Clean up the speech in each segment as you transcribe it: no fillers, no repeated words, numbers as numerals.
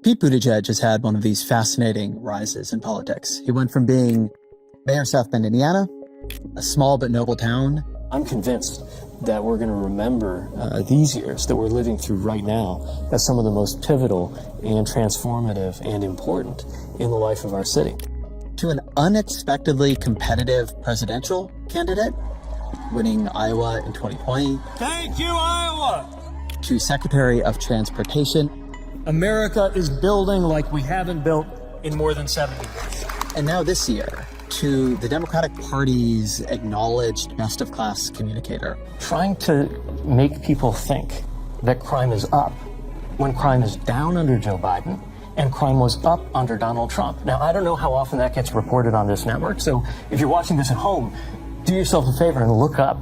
Pete Buttigieg has had one of these fascinating rises in politics. He went from being mayor of South Bend, Indiana, a small but noble town. I'm convinced that we're going to remember these years that we're living through right now as some of the most pivotal and transformative and important in the life of our city. To an unexpectedly competitive presidential candidate, winning Iowa in 2020. Thank you, Iowa! To Secretary of Transportation. America is building like we haven't built in more than 70 years. And now this year, to the Democratic Party's acknowledged best-of-class communicator. Trying to make people think that crime is up when crime is down under Joe Biden and crime was up under Donald Trump. Now, I don't know how often that gets reported on this network, so if you're watching this at home, do yourself a favor and look up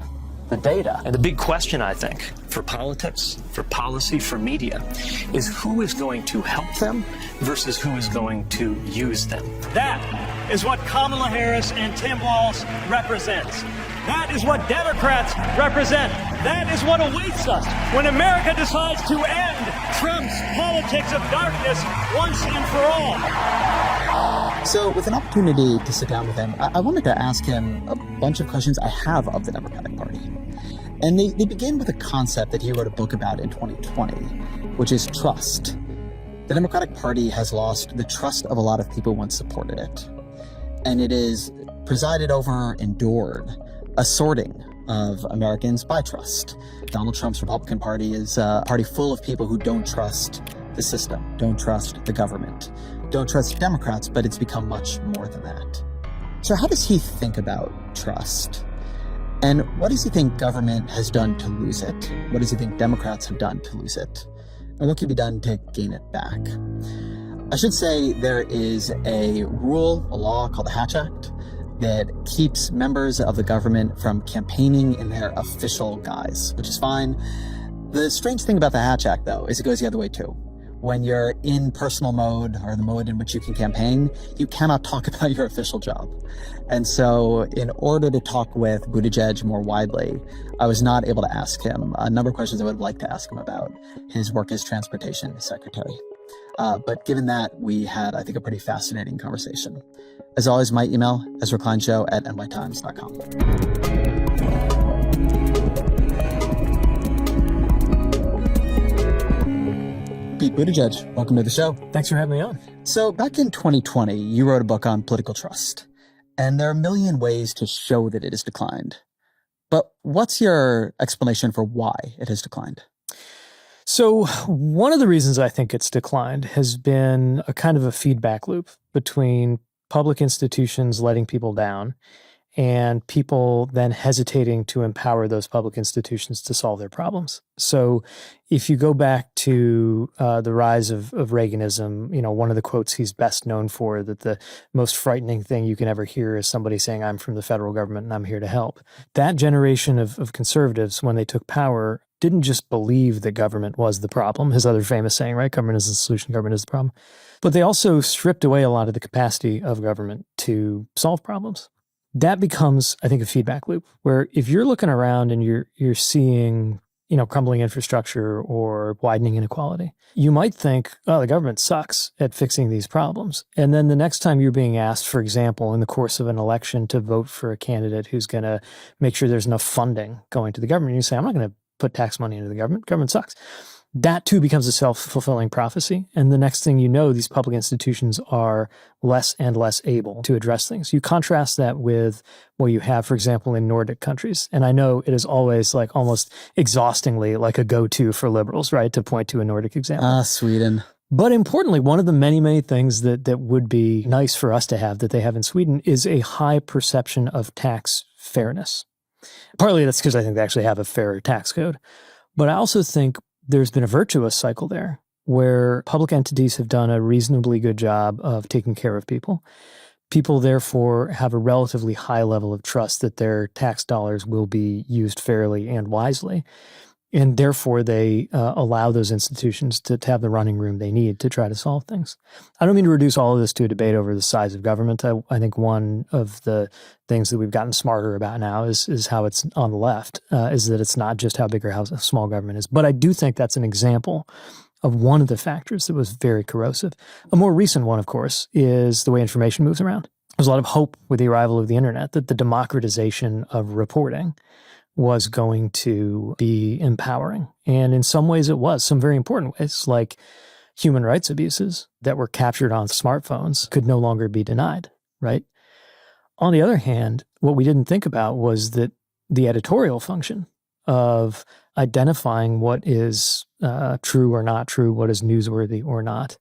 the data. And the big question, I think, for politics, for policy, for media, is who is going to help them versus who is going to use them. That is what Kamala Harris and Tim Walz represents. That is what Democrats represent. That is what awaits us when America decides to end Trump's politics of darkness once and for all. So with an opportunity to sit down with him, I wanted to ask him a bunch of questions I have of the Democratic Party. And they begin with a concept that he wrote a book about in 2020, which is trust. The Democratic Party has lost the trust of a lot of people once supported it. And it is presided over, endured, a sorting of Americans by trust. Donald Trump's Republican Party is a party full of people who don't trust the system, don't trust the government, don't trust Democrats, but it's become much more than that. So how does he think about trust? And what does he think government has done to lose it? What does he think Democrats have done to lose it? And what can be done to gain it back? I should say there is a rule, a law called the Hatch Act, that keeps members of the government from campaigning in their official guise, which is fine. The strange thing about the Hatch Act, though, is it goes the other way, too. When you're in personal mode, or the mode in which you can campaign, you cannot talk about your official job. And so in order to talk with Buttigieg more widely, I was not able to ask him a number of questions I would like to ask him about his work as transportation secretary. But given that, we had, I think, a pretty fascinating conversation. As always, my email, ezrakleinshow@nytimes.com. Pete Buttigieg, welcome to the show. Thanks for having me on. So back in 2020, you wrote a book on political trust, and there are a million ways to show that it has declined. But what's your explanation for why it has declined? So one of the reasons I think it's declined has been a kind of a feedback loop between public institutions letting people down and people then hesitating to empower those public institutions to solve their problems. So if you go back to the rise of Reaganism, one of the quotes he's best known for, that the most frightening thing you can ever hear is somebody saying, "I'm from the federal government and I'm here to help." That generation of conservatives, when they took power, didn't just believe that government was the problem, his other famous saying, right? Government is the solution, government is the problem. But they also stripped away a lot of the capacity of government to solve problems. That becomes, I think, a feedback loop where if you're looking around and you're seeing, crumbling infrastructure or widening inequality, you might think, oh, the government sucks at fixing these problems. And then the next time you're being asked, for example, in the course of an election to vote for a candidate who's going to make sure there's enough funding going to the government, you say, I'm not going to put tax money into the government. Government sucks. That too becomes a self-fulfilling prophecy. And the next thing you know, these public institutions are less and less able to address things. You contrast that with what you have, for example, in Nordic countries. And I know it is always like almost exhaustingly like a go-to for liberals, right? To point to a Nordic example. Sweden. But importantly, one of the many, many things that would be nice for us to have that they have in Sweden is a high perception of tax fairness. Partly that's because I think they actually have a fairer tax code. But I also think there's been a virtuous cycle there where public entities have done a reasonably good job of taking care of people. People, therefore, have a relatively high level of trust that their tax dollars will be used fairly and wisely. And therefore, they allow those institutions to have the running room they need to try to solve things. I don't mean to reduce all of this to a debate over the size of government. I think one of the things that we've gotten smarter about now is how it's on the left, is that it's not just how big or how small government is. But I do think that's an example of one of the factors that was very corrosive. A more recent one, of course, is the way information moves around. There's a lot of hope with the arrival of the internet that the democratization of reporting was going to be empowering. And in some ways it was, some very important ways, like human rights abuses that were captured on smartphones could no longer be denied, right? On the other hand, what we didn't think about was that the editorial function of identifying what is true or not true, what is newsworthy or not,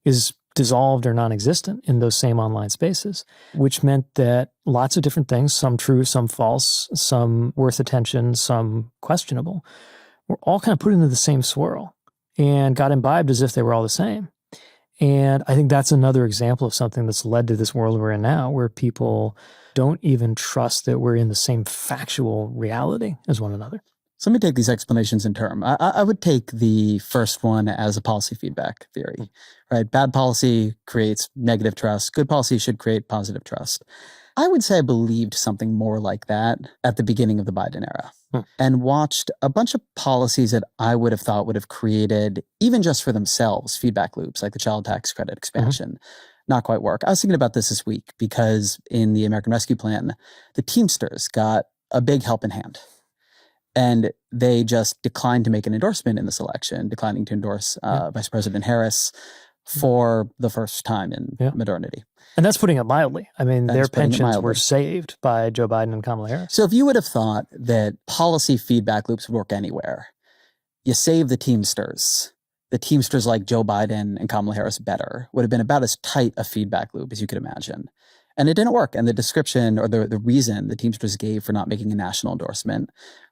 is dissolved or non-existent in those same online spaces, which meant that lots of different things, some true, some false, some worth attention, some questionable, were all kind of put into the same swirl and got imbibed as if they were all the same. And I think that's another example of something that's led to this world we're in now, where people don't even trust that we're in the same factual reality as one another. So let me take these explanations in turn. I would take the first one as a policy feedback theory, right? Bad policy creates negative trust. Good policy should create positive trust. I would say I believed something more like that at the beginning of the Biden era and watched a bunch of policies that I would have thought would have created, even just for themselves, feedback loops, like the child tax credit expansion, not quite work. I was thinking about this week because in the American Rescue Plan, the Teamsters got a big helping hand. And they just declined to make an endorsement in this election, declining to endorse Vice President Harris for the first time in modernity. And that's putting it mildly. I mean, their pensions were saved by Joe Biden and Kamala Harris. So if you would have thought that policy feedback loops would work anywhere, you save the Teamsters. The Teamsters like Joe Biden and Kamala Harris better would have been about as tight a feedback loop as you could imagine. And it didn't work. And the description or the reason the Teamsters gave for not making a national endorsement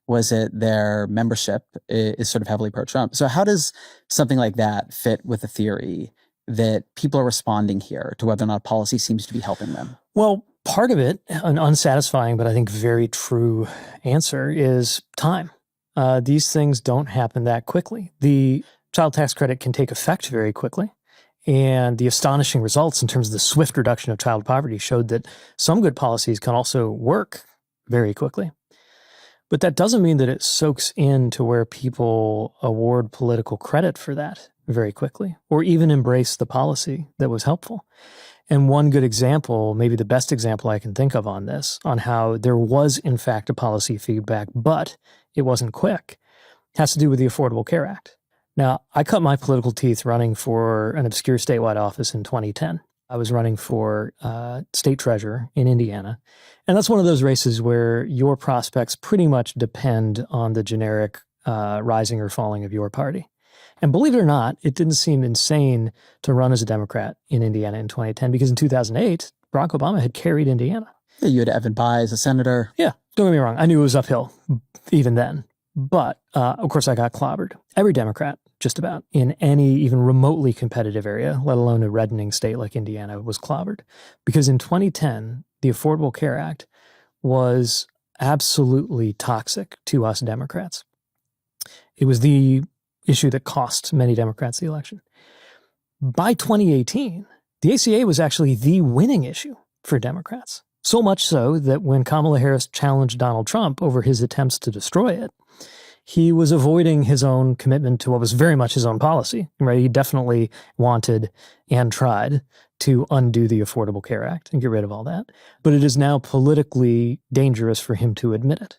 was that their membership is sort of heavily pro-Trump. So how does something like that fit with the theory that people are responding here to whether or not policy seems to be helping them? Well, part of it, an unsatisfying but I think very true answer, is time. These things don't happen that quickly. The child tax credit can take effect very quickly. And the astonishing results in terms of the swift reduction of child poverty showed that some good policies can also work very quickly. But that doesn't mean that it soaks in to where people award political credit for that very quickly, or even embrace the policy that was helpful. And one good example, maybe the best example I can think of on this, on how there was in fact a policy feedback, but it wasn't quick, has to do with the Affordable Care Act. Now, I cut my political teeth running for an obscure statewide office in 2010. I was running for state treasurer in Indiana. And that's one of those races where your prospects pretty much depend on the generic rising or falling of your party. And believe it or not, it didn't seem insane to run as a Democrat in Indiana in 2010 because in 2008, Barack Obama had carried Indiana. Yeah, you had Evan Bayh as a senator. Yeah, don't get me wrong. I knew it was uphill even then. But, of course, I got clobbered. Every Democrat, just about, in any even remotely competitive area, let alone a reddening state like Indiana, was clobbered. Because in 2010, the Affordable Care Act was absolutely toxic to us Democrats. It was the issue that cost many Democrats the election. By 2018, the ACA was actually the winning issue for Democrats. So much so that when Kamala Harris challenged Donald Trump over his attempts to destroy it, he was avoiding his own commitment to what was very much his own policy, right? He definitely wanted and tried to undo the Affordable Care Act and get rid of all that. But it is now politically dangerous for him to admit it.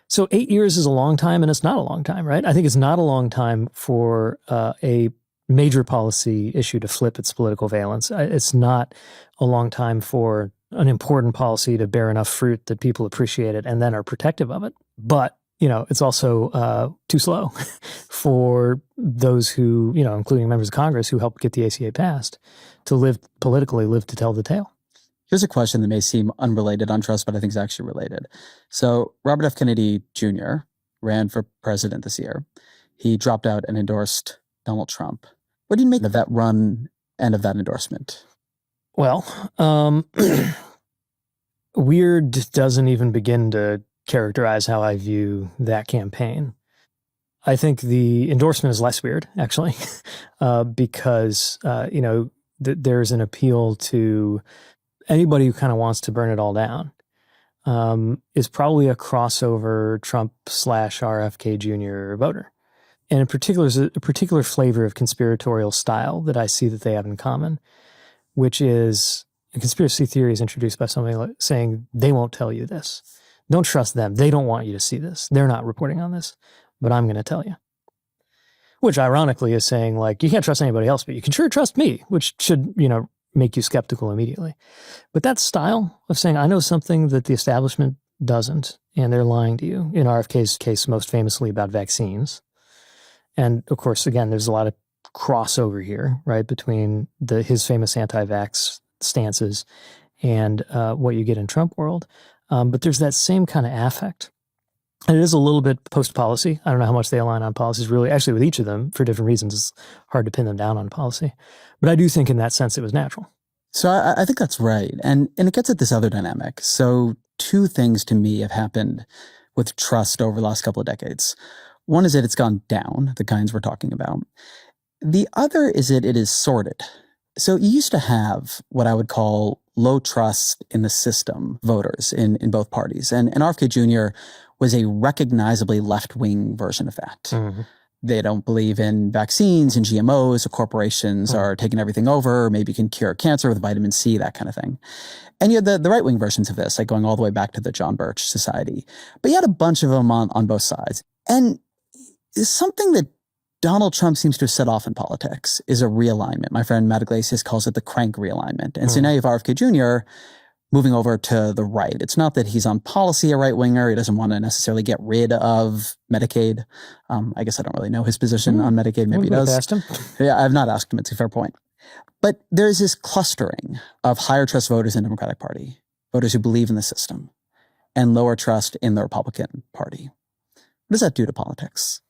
So 8 years is a long time, and it's not a long time, right? I think it's not a long time for a major policy issue to flip its political valence. It's not a long time for an important policy to bear enough fruit that people appreciate it and then are protective of it. But, you know, it's also too slow for those who, you know, including members of Congress who helped get the ACA passed, to live to tell the tale. Here's a question that may seem unrelated on trust, but I think is actually related. So Robert F. Kennedy Jr. ran for president this year. He dropped out and endorsed Donald Trump. What do you make of that run and of that endorsement? Well, weird doesn't even begin to characterize how I view that campaign. I think the endorsement is less weird, actually, because, there's an appeal to anybody who kind of wants to burn it all down. Is probably a crossover Trump / RFK Jr. voter. And in particular, there's a particular flavor of conspiratorial style that I see that they have in common, which is a conspiracy theory is introduced by somebody saying, they won't tell you this. Don't trust them. They don't want you to see this. They're not reporting on this, but I'm going to tell you. Which ironically is saying, like, you can't trust anybody else, but you can sure trust me, which should, make you skeptical immediately. But that style of saying, I know something that the establishment doesn't, and they're lying to you, in RFK's case, most famously about vaccines. And of course, again, there's a lot of crossover here, right, between his famous anti-vax stances and what you get in Trump world. But there's that same kind of affect. And it is a little bit post-policy. I don't know how much they align on policies, really. Actually, with each of them, for different reasons, it's hard to pin them down on policy. But I do think in that sense it was natural. So I think that's right. And it gets at this other dynamic. So two things to me have happened with trust over the last couple of decades. One is that it's gone down, the kinds we're talking about. The other is that it is sorted. So you used to have what I would call low trust in the system voters in both parties. And RFK Jr. was a recognizably left-wing version of that. Mm-hmm. They don't believe in vaccines and GMOs, or corporations are taking everything over, maybe can cure cancer with vitamin C, that kind of thing. And you had the right-wing versions of this, like going all the way back to the John Birch Society. But you had a bunch of them on both sides. And something that Donald Trump seems to have set off in politics is a realignment. My friend Matt Iglesias calls it the crank realignment. And so now you have RFK Jr. moving over to the right. It's not that he's on policy a right-winger. He doesn't want to necessarily get rid of Medicaid. I guess I don't really know his position on Medicaid. Maybe he does. Asked him. Yeah, I've not asked him. It's a fair point. But there's this clustering of higher trust voters in the Democratic Party, voters who believe in the system, and lower trust in the Republican Party. What does that do to politics?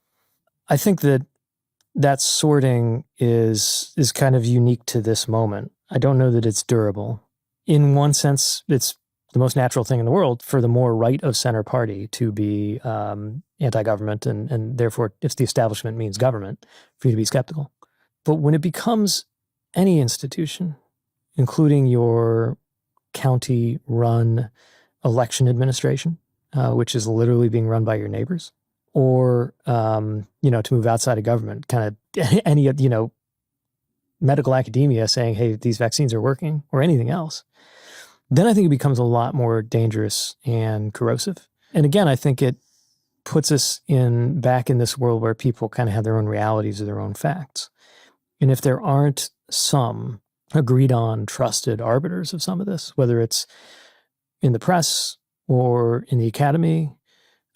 I think that sorting is kind of unique to this moment. I don't know that it's durable. In one sense, it's the most natural thing in the world for the more right of center party to be anti-government, and therefore, if the establishment means government, for you to be skeptical. But when it becomes any institution, including your county-run election administration, which is literally being run by your neighbors, or to move outside of government, kind of any medical academia saying, hey, these vaccines are working, or anything else, then I think it becomes a lot more dangerous and corrosive. And again, I think it puts us back in this world where people kind of have their own realities or their own facts. And if there aren't some agreed on, trusted arbiters of some of this, whether it's in the press or in the academy,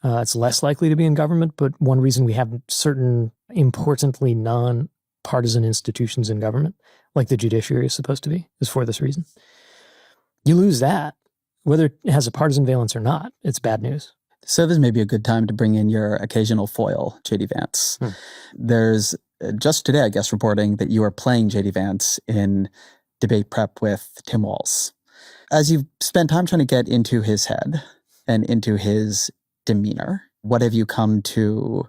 it's less likely to be in government. But one reason we have certain importantly non-partisan institutions in government, like the judiciary is supposed to be, is for this reason. You lose that, whether it has a partisan valence or not, it's bad news. So this may be a good time to bring in your occasional foil, J.D. Vance. There's just today, I guess, reporting that you are playing J.D. Vance in debate prep with Tim Walz. As you've spent time trying to get into his head and into his demeanor, what have you come to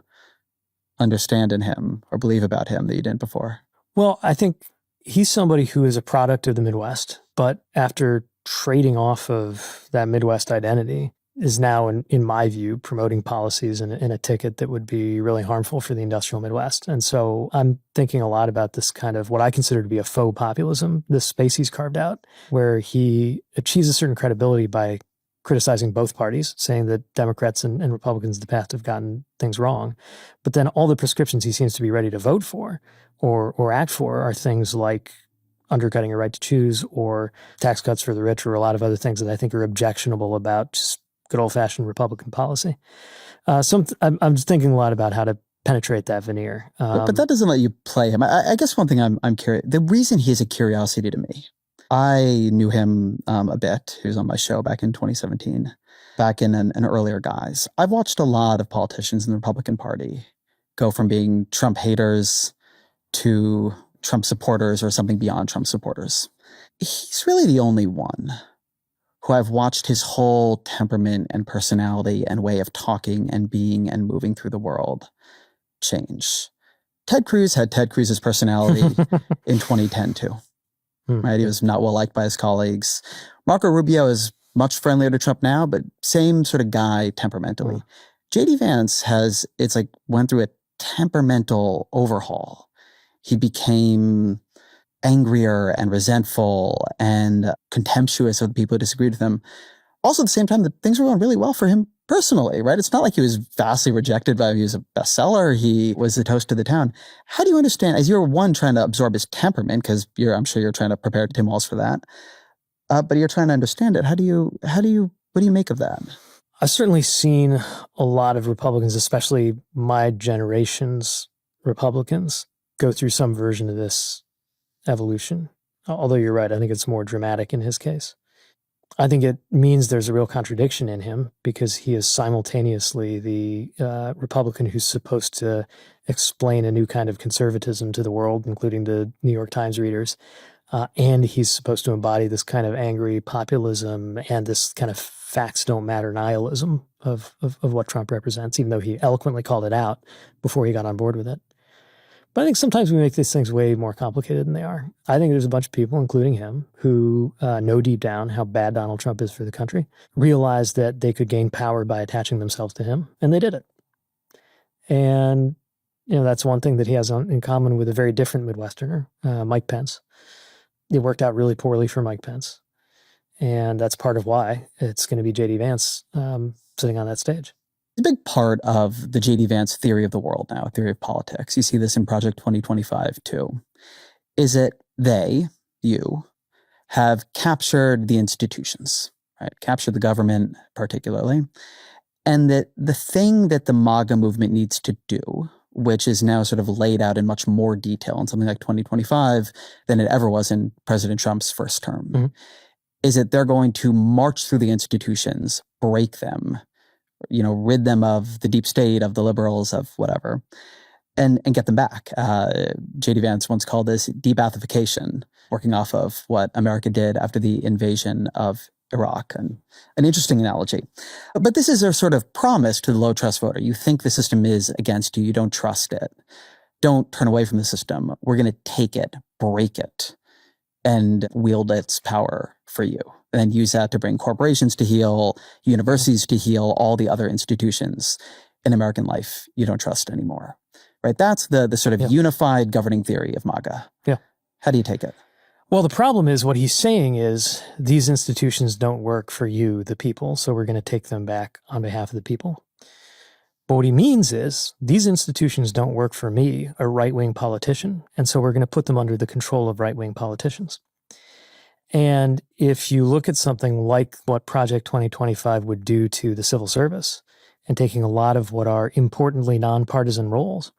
understand in him or believe about him that you didn't before? Well, I think he's somebody who is a product of the Midwest, but after trading off of that Midwest identity, is now, in my view, promoting policies in a ticket that would be really harmful for the industrial Midwest. And so I'm thinking a lot about this kind of what I consider to be a faux populism, this space he's carved out, where he achieves a certain credibility by criticizing both parties, saying that Democrats and Republicans in the past have gotten things wrong. But then all the prescriptions he seems to be ready to vote for or act for are things like undercutting your right to choose or tax cuts for the rich or a lot of other things that I think are objectionable about just good old-fashioned Republican policy. So I'm just thinking a lot about how to penetrate that veneer. But that doesn't let you play him. I guess one thing I'm curious, the reason he's a curiosity to me, I knew him a bit. He was on my show back in 2017, back in an earlier guise. I've watched a lot of politicians in the Republican Party go from being Trump haters to Trump supporters or something beyond Trump supporters. He's really the only one who I've watched his whole temperament and personality and way of talking and being and moving through the world change. Ted Cruz had Ted Cruz's personality in 2010 too. Right? He was not well liked by his colleagues. Marco Rubio is much friendlier to Trump now, but same sort of guy temperamentally. J.D. Vance went through a temperamental overhaul. He became angrier and resentful and contemptuous of the people who disagreed with him. Also, at the same time, that things were going really well for him personally, right? It's not like he was vastly rejected by him. He was a bestseller. He was the toast of the town. How do you understand, as you're one trying to absorb his temperament, because I'm sure you're trying to prepare Tim Walz for that, but you're trying to understand it. What do you make of that? I've certainly seen a lot of Republicans, especially my generation's Republicans, go through some version of this evolution. Although you're right, I think it's more dramatic in his case. I think it means there's a real contradiction in him because he is simultaneously the Republican who's supposed to explain a new kind of conservatism to the world, including the New York Times readers. And he's supposed to embody this kind of angry populism and this kind of facts don't matter nihilism of what Trump represents, even though he eloquently called it out before he got on board with it. But I think sometimes we make these things way more complicated than they are. I think there's a bunch of people, including him, who know deep down how bad Donald Trump is for the country, realize that they could gain power by attaching themselves to him, and they did it. And, that's one thing that he has in common with a very different Midwesterner, Mike Pence. It worked out really poorly for Mike Pence. And that's part of why it's going to be J.D. Vance sitting on that stage. A big part of the J.D. Vance theory of the world now, theory of politics, you see this in Project 2025 too, is that you, have captured the institutions, right? Captured the government particularly. And that the thing that the MAGA movement needs to do, which is now sort of laid out in much more detail in something like 2025 than it ever was in President Trump's first term, is that they're going to march through the institutions, break them, rid them of the deep state, of the liberals, of whatever, and get them back. J.D. Vance once called this de-Baathification, working off of what America did after the invasion of Iraq. And an interesting analogy. But this is a sort of promise to the low trust voter. You think the system is against you. You don't trust it. Don't turn away from the system. We're going to take it, break it, and wield its power for you. And then use that to bring corporations to heel, universities to heel, all the other institutions in American life you don't trust anymore. Right? That's the sort of unified governing theory of MAGA. Yeah. How do you take it? Well, the problem is what he's saying is these institutions don't work for you, the people, so we're going to take them back on behalf of the people. But what he means is these institutions don't work for me, a right-wing politician, and so we're going to put them under the control of right-wing politicians. And if you look at something like what Project 2025 would do to the civil service and taking a lot of what are importantly nonpartisan roles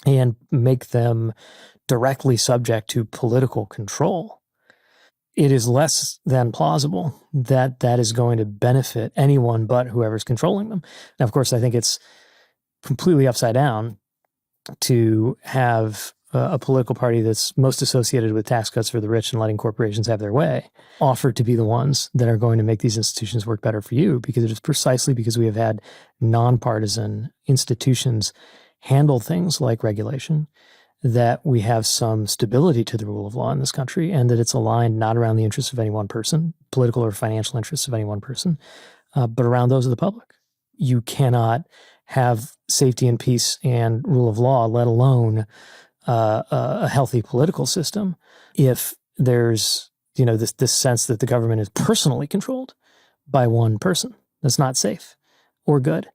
and make them directly subject to political control, it is less than plausible that that is going to benefit anyone but whoever's controlling them. Now, of course, I think it's completely upside down to have a political party that's most associated with tax cuts for the rich and letting corporations have their way offer to be the ones that are going to make these institutions work better for you, because it is precisely because we have had nonpartisan institutions handle things like regulation that we have some stability to the rule of law in this country, and that it's aligned not around the interests of any one person, political or financial interests of any one person, but around those of the public. You cannot have safety and peace and rule of law, let alone a healthy political system, if there's this sense that the government is personally controlled by one person. That's not safe or good.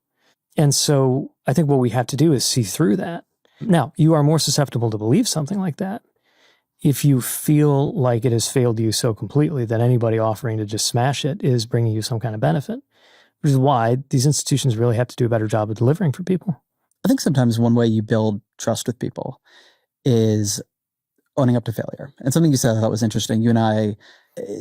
And so I think what we have to do is see through that. Now, you are more susceptible to believe something like that if you feel like it has failed you so completely that anybody offering to just smash it is bringing you some kind of benefit, which is why these institutions really have to do a better job of delivering for people. I think sometimes one way you build trust with people is owning up to failure. And something you said I thought was interesting. You and I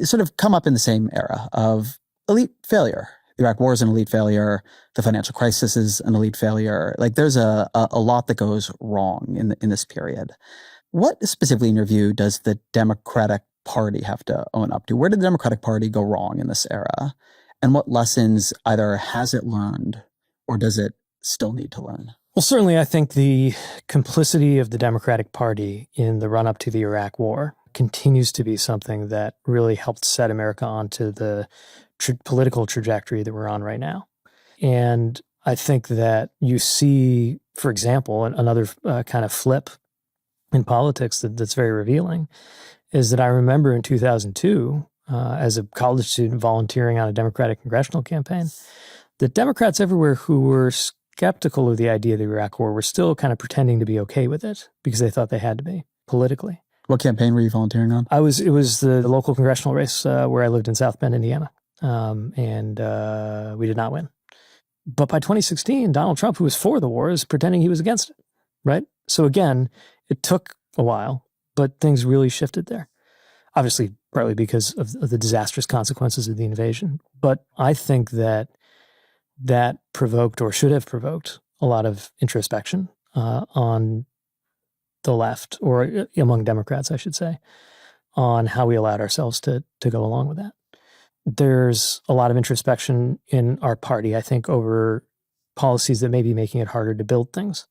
sort of come up in the same era of elite failure. The Iraq War is an elite failure. The financial crisis is an elite failure. Like there's a lot that goes wrong in this period. What specifically, in your view, does the Democratic Party have to own up to? Where did the Democratic Party go wrong in this era? And what lessons either has it learned or does it still need to learn? Well, certainly I think the complicity of the Democratic Party in the run-up to the Iraq War continues to be something that really helped set America onto the political trajectory that we're on right now. And I think that you see, for example, another kind of flip in politics that's very revealing is that I remember in 2002, as a college student volunteering on a Democratic congressional campaign, that Democrats everywhere who were skeptical of the idea of the Iraq War were still kind of pretending to be okay with it because they thought they had to be politically. What campaign were you volunteering on? It was the local congressional race where I lived in South Bend, Indiana, and we did not win. But by 2016, Donald Trump, who was for the war, is pretending he was against it, right? So again, it took a while, but things really shifted there. Obviously, partly because of the disastrous consequences of the invasion. But I think that provoked, or should have provoked, a lot of introspection on the left, or among Democrats, I should say, on how we allowed ourselves to go along with that. There's a lot of introspection in our party, I think, over policies that may be making it harder to build things.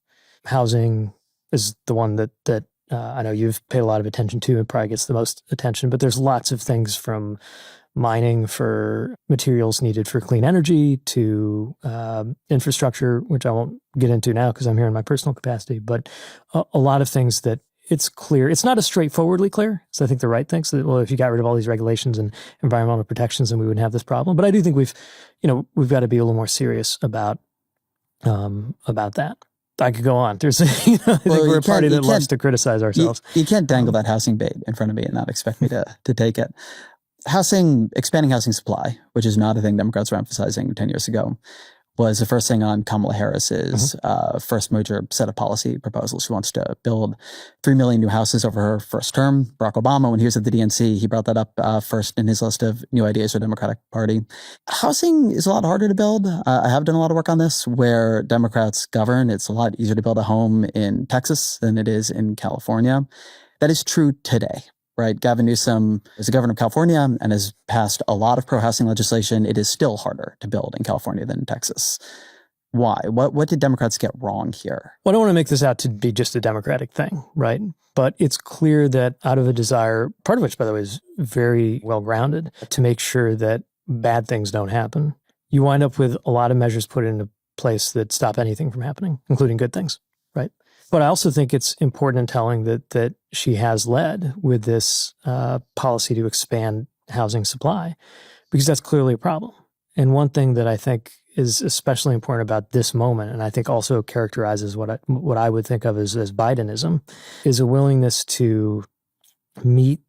Housing is the one that I know you've paid a lot of attention to and probably gets the most attention, but there's lots of things from mining for materials needed for clean energy to infrastructure, which I won't get into now because I'm here in my personal capacity, but a lot of things that it's clear. It's not as straightforwardly clear. So I think the right thing. So that, well, if you got rid of all these regulations and environmental protections, then we wouldn't have this problem. But I do think we've got to be a little more serious about that. I could go on. There's, I think we're a party that loves to criticize ourselves. You can't dangle that housing bait in front of me and not expect me to take it. Expanding housing supply, which is not a thing Democrats were emphasizing 10 years ago, was the first thing on Kamala Harris's first major set of policy proposals. She wants to build 3 million new houses over her first term. Barack Obama, when he was at the DNC, he brought that up first in his list of new ideas for the Democratic Party. Housing is a lot harder to build. I have done a lot of work on this. Where Democrats govern, it's a lot easier to build a home in Texas than it is in California. That is true today. Right. Gavin Newsom is the governor of California and has passed a lot of pro-housing legislation. It is still harder to build in California than in Texas. Why? What did Democrats get wrong here? Well, I don't want to make this out to be just a Democratic thing, right? But it's clear that out of a desire, part of which, by the way, is very well-grounded, to make sure that bad things don't happen, you wind up with a lot of measures put into place that stop anything from happening, including good things, right? But I also think it's important and telling that she has led with this policy to expand housing supply, because that's clearly a problem. And one thing that I think is especially important about this moment, and I think also characterizes what I would think of as Bidenism, is a willingness to meet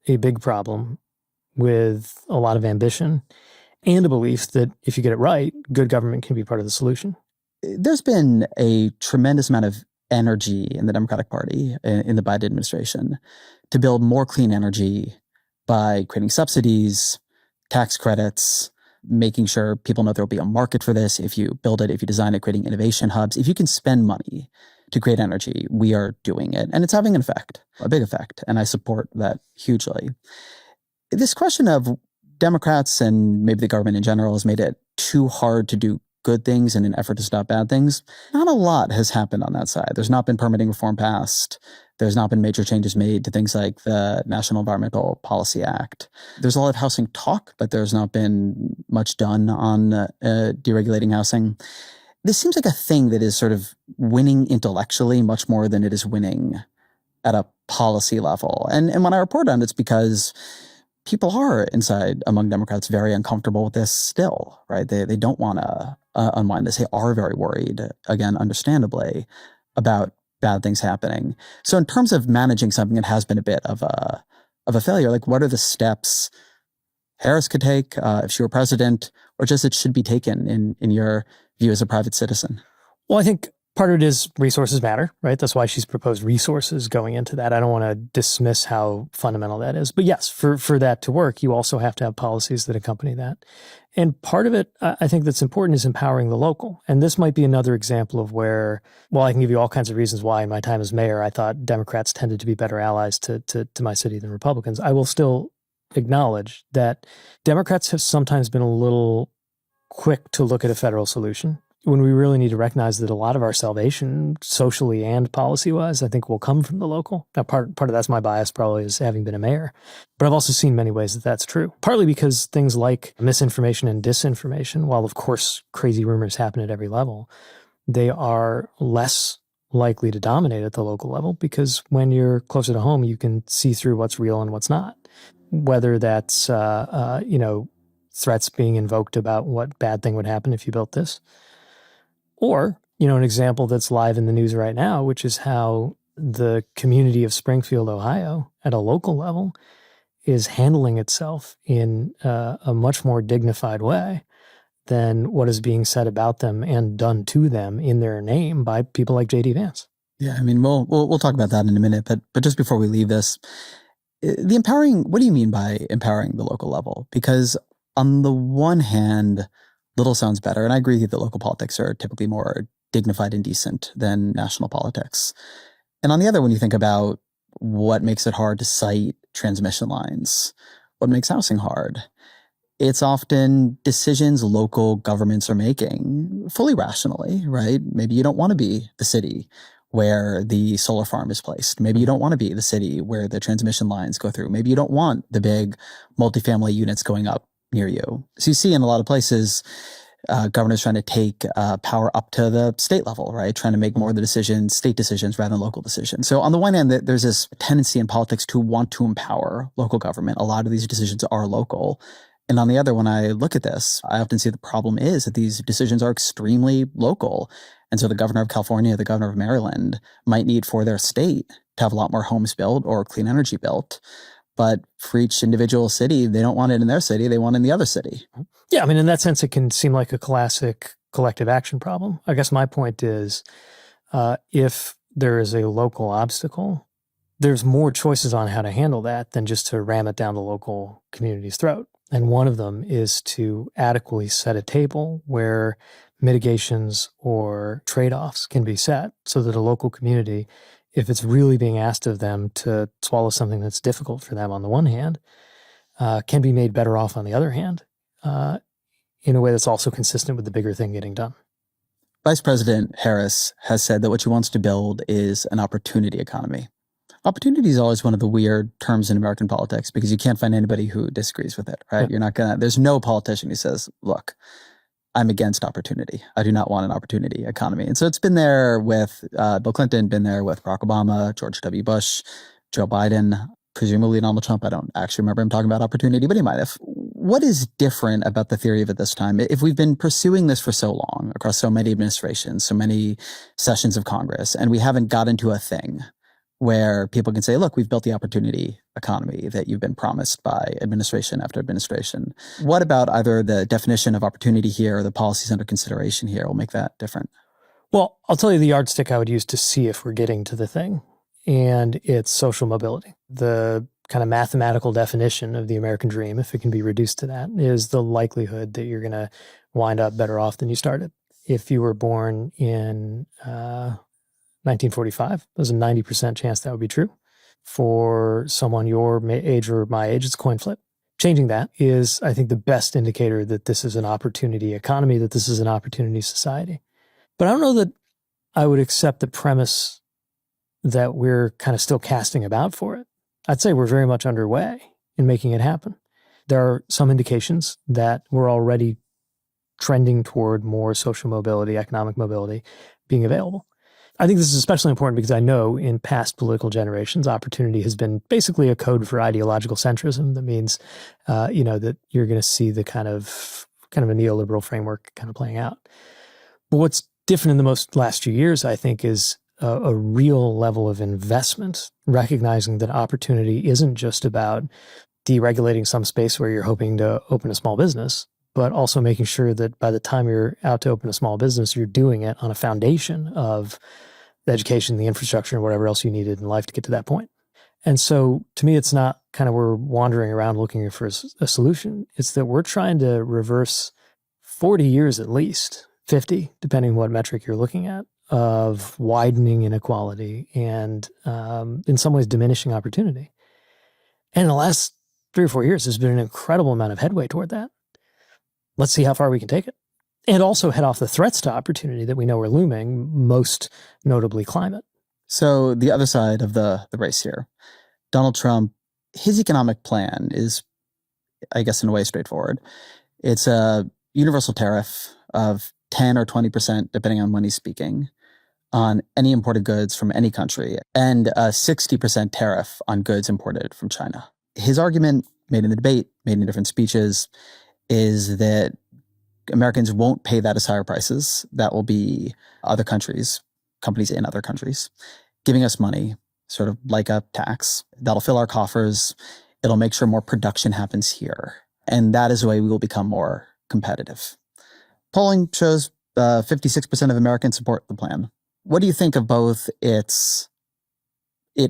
a big problem with a lot of ambition and a belief that if you get it right, good government can be part of the solution. There's been a tremendous amount of energy in the Democratic Party, in the Biden administration, to build more clean energy by creating subsidies, tax credits, making sure people know there'll be a market for this. If you build it, if you design it, creating innovation hubs. If you can spend money to create energy, we are doing it. And it's having an effect, a big effect. And I support that hugely. This question of Democrats and maybe the government in general has made it too hard to do good things in an effort to stop bad things. Not a lot has happened on that side. There's not been permitting reform passed. There's not been major changes made to things like the National Environmental Policy Act. There's a lot of housing talk, but there's not been much done on deregulating housing. This seems like a thing that is sort of winning intellectually much more than it is winning at a policy level. And when I report on it, it's because people are inside among Democrats very uncomfortable with this still, right? They don't want to unwind this. They are very worried, again, understandably, about bad things happening. So in terms of managing something that has been a bit of a failure, like what are the steps Harris could take if she were president, or just it should be taken in your view as a private citizen? Well, I think part of it is resources matter, right? That's why she's proposed resources going into that. I don't want to dismiss how fundamental that is. But yes, for that to work, you also have to have policies that accompany that. And part of it, I think that's important, is empowering the local. And this might be another example of where, well, I can give you all kinds of reasons why in my time as mayor, I thought Democrats tended to be better allies to my city than Republicans. I will still acknowledge that Democrats have sometimes been a little quick to look at a federal solution. when we really need to recognize that a lot of our salvation, socially and policy-wise, I think will come from the local. Now, part of that's my bias probably is having been a mayor. But I've also seen many ways that that's true. Partly because things like misinformation and disinformation, while of course crazy rumors happen at every level, they are less likely to dominate at the local level because when you're closer to home, you can see through what's real and what's not. Whether that's, threats being invoked about what bad thing would happen if you built this. Or, an example that's live in the news right now, which is how the community of Springfield, Ohio, at a local level, is handling itself in a much more dignified way than what is being said about them and done to them in their name by people like J.D. Vance. Yeah, I mean, we'll talk about that in a minute, but just before we leave this, the empowering, what do you mean by empowering the local level? Because on the one hand, little sounds better, and I agree that local politics are typically more dignified and decent than national politics. And on the other, when you think about what makes it hard to cite transmission lines, what makes housing hard, it's often decisions local governments are making fully rationally, right? Maybe you don't want to be the city where the solar farm is placed. Maybe you don't want to be the city where the transmission lines go through. Maybe you don't want the big multifamily units going up near you. So you see in a lot of places, governors trying to take power up to the state level, right? Trying to make more of the decisions, state decisions rather than local decisions. So on the one hand, there's this tendency in politics to want to empower local government. A lot of these decisions are local. And on the other, when I look at this, I often see the problem is that these decisions are extremely local. And so the governor of California, the governor of Maryland might need for their state to have a lot more homes built or clean energy built. But for each individual city, they don't want it in their city. They want it in the other city. Yeah, I mean, in that sense, it can seem like a classic collective action problem. I guess my point is if there is a local obstacle, there's more choices on how to handle that than just to ram it down the local community's throat. And one of them is to adequately set a table where mitigations or trade-offs can be set so that a local community, if it's really being asked of them to swallow something that's difficult for them on the one hand, can be made better off on the other hand, in a way that's also consistent with the bigger thing getting done. Vice President Harris has said that what she wants to build is an opportunity economy. Opportunity is always one of the weird terms in American politics because you can't find anybody who disagrees with it, right? Yeah. There's no politician who says, look, I'm against opportunity. I do not want an opportunity economy. And so it's been there with Bill Clinton, been there with Barack Obama, George W. Bush, Joe Biden, presumably Donald Trump. I don't actually remember him talking about opportunity, but he might have. What is different about the theory of it this time? If we've been pursuing this for so long, across so many administrations, so many sessions of Congress, and we haven't got into a thing where people can say, look, we've built the opportunity economy that you've been promised by administration after administration. What about either the definition of opportunity here or the policies under consideration here will make that different? Well, I'll tell you the yardstick I would use to see if we're getting to the thing, and it's social mobility. The kind of mathematical definition of the American dream, if it can be reduced to that, is the likelihood that you're going to wind up better off than you started. If you were born in 1945, there's a 90% chance that would be true. For someone your age or my age, it's a coin flip. Changing that is, I think, the best indicator that this is an opportunity economy, that this is an opportunity society. But I don't know that I would accept the premise that we're kind of still casting about for it. I'd say we're very much underway in making it happen. There are some indications that we're already trending toward more social mobility, economic mobility being available. I think this is especially important because I know in past political generations, opportunity has been basically a code for ideological centrism. That means, that you're going to see the kind of a neoliberal framework kind of playing out. But what's different in the last few years, I think, is a real level of investment, recognizing that opportunity isn't just about deregulating some space where you're hoping to open a small business, but also making sure that by the time you're out to open a small business, you're doing it on a foundation of the education, the infrastructure, and whatever else you needed in life to get to that point. And so to me, it's not kind of we're wandering around looking for a solution. It's that we're trying to reverse 40 years at least, 50, depending on what metric you're looking at, of widening inequality and in some ways diminishing opportunity. And in the last 3 or 4 years, there's been an incredible amount of headway toward that. Let's see how far we can take it. and also head off the threats to opportunity that we know are looming, most notably climate. So the other side of the race here, Donald Trump, his economic plan is, I guess, in a way straightforward. It's a universal tariff of 10 or 20%, depending on when he's speaking, on any imported goods from any country, and a 60% tariff on goods imported from China. His argument, made in the debate, made in different speeches, is that Americans won't pay that as higher prices. That will be other countries, companies in other countries, giving us money, sort of like a tax. That'll fill our coffers. It'll make sure more production happens here. And that is the way we will become more competitive. Polling shows 56% of Americans support the plan. What do you think of both it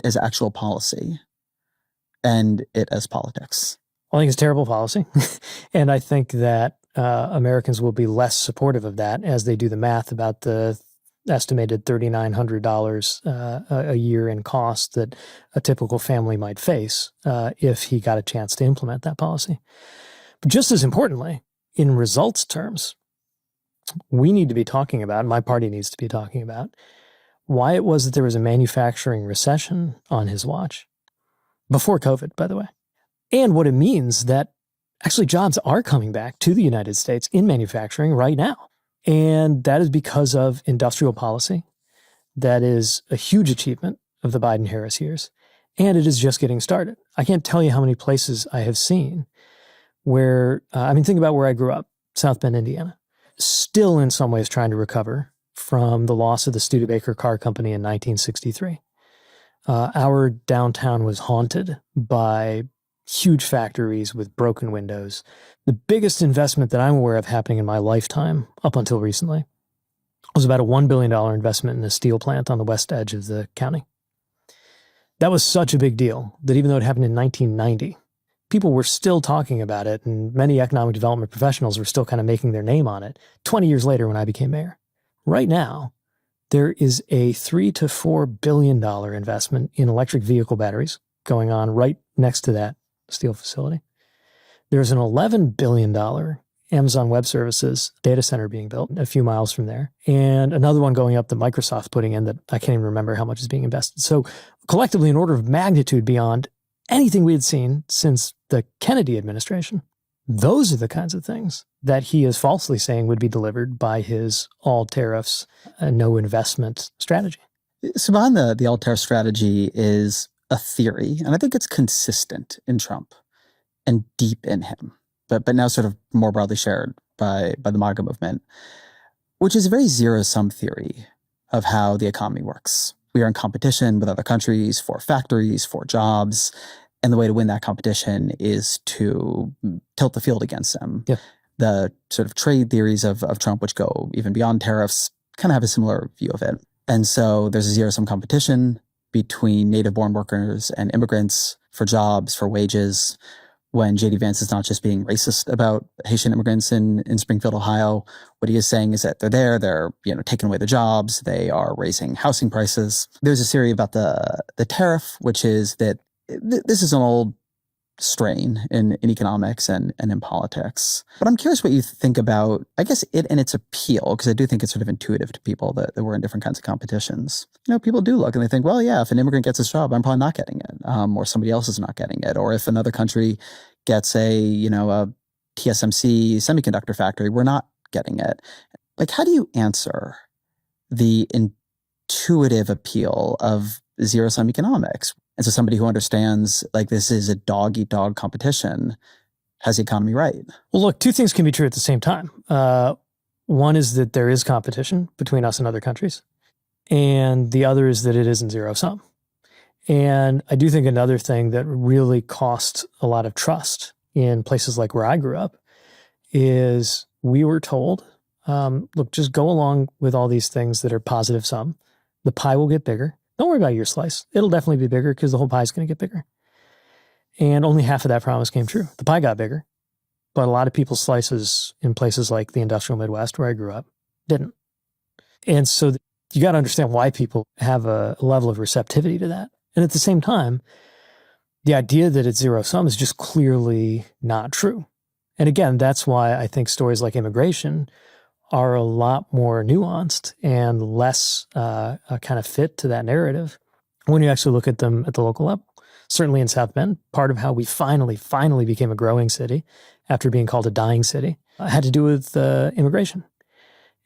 as actual policy and it as politics? I think it's terrible policy. And I think that Americans will be less supportive of that as they do the math about the estimated $3,900 a year in cost that a typical family might face if he got a chance to implement that policy. But just as importantly, in results terms, we need to be talking about, my party needs to be talking about, why it was that there was a manufacturing recession on his watch, before COVID, by the way, and what it means that actually jobs are coming back to the United States in manufacturing right now. And that is because of industrial policy. That is a huge achievement of the Biden-Harris years. And it is just getting started. I can't tell you how many places I have seen where, think about where I grew up, South Bend, Indiana, still in some ways trying to recover from the loss of the Studebaker Car Company in 1963. Our downtown was haunted by huge factories with broken windows. The biggest investment that I'm aware of happening in my lifetime, up until recently, was about a $1 billion investment in a steel plant on the west edge of the county. That was such a big deal that even though it happened in 1990, people were still talking about it, and many economic development professionals were still kind of making their name on it 20 years later when I became mayor. Right now, there is a $3 to $4 billion investment in electric vehicle batteries going on right next to that steel facility. There's an $11 billion Amazon Web Services data center being built a few miles from there, and another one going up that Microsoft's putting in that I can't even remember how much is being invested. So collectively, an order of magnitude beyond anything we had seen since the Kennedy administration. Those are the kinds of things that he is falsely saying would be delivered by his all tariffs, no investment strategy. So behind the all tariff strategy is a theory, and I think it's consistent in Trump and deep in him, but now sort of more broadly shared by the MAGA movement, which is a very zero-sum theory of how the economy works. We are in competition with other countries for factories, for jobs, and the way to win that competition is to tilt the field against them. Yep. The sort of trade theories of Trump, which go even beyond tariffs, kind of have a similar view of it. And so there's a zero-sum competition between native-born workers and immigrants for jobs, for wages, when J.D. Vance is not just being racist about Haitian immigrants in Springfield, Ohio. What he is saying is that they're taking away the jobs, they are raising housing prices. There's a theory about the tariff, which is that this is an old strain in economics and in politics. But I'm curious what you think about, I guess, it and its appeal, because I do think it's sort of intuitive to people that we're in different kinds of competitions. People do look and they think, well, yeah, if an immigrant gets this job, I'm probably not getting it, or somebody else is not getting it. Or if another country gets a TSMC semiconductor factory, we're not getting it. Like, how do you answer the intuitive appeal of zero-sum economics? And so somebody who understands, like, this is a dog-eat-dog competition has the economy right. Well, look, two things can be true at the same time. One is that there is competition between us and other countries. And the other is that it isn't zero-sum. And I do think another thing that really cost a lot of trust in places like where I grew up is we were told, look, just go along with all these things that are positive sum. The pie will get bigger. Don't worry about your slice. It'll definitely be bigger because the whole pie is going to get bigger. And only half of that promise came true. The pie got bigger, but a lot of people's slices in places like the industrial Midwest where I grew up didn't. And so you got to understand why people have a level of receptivity to that. And at the same time, the idea that it's zero sum is just clearly not true. And again, that's why I think stories like immigration are a lot more nuanced and less kind of fit to that narrative when you actually look at them at the local level. Certainly in South Bend, part of how we finally became a growing city after being called a dying city had to do with immigration.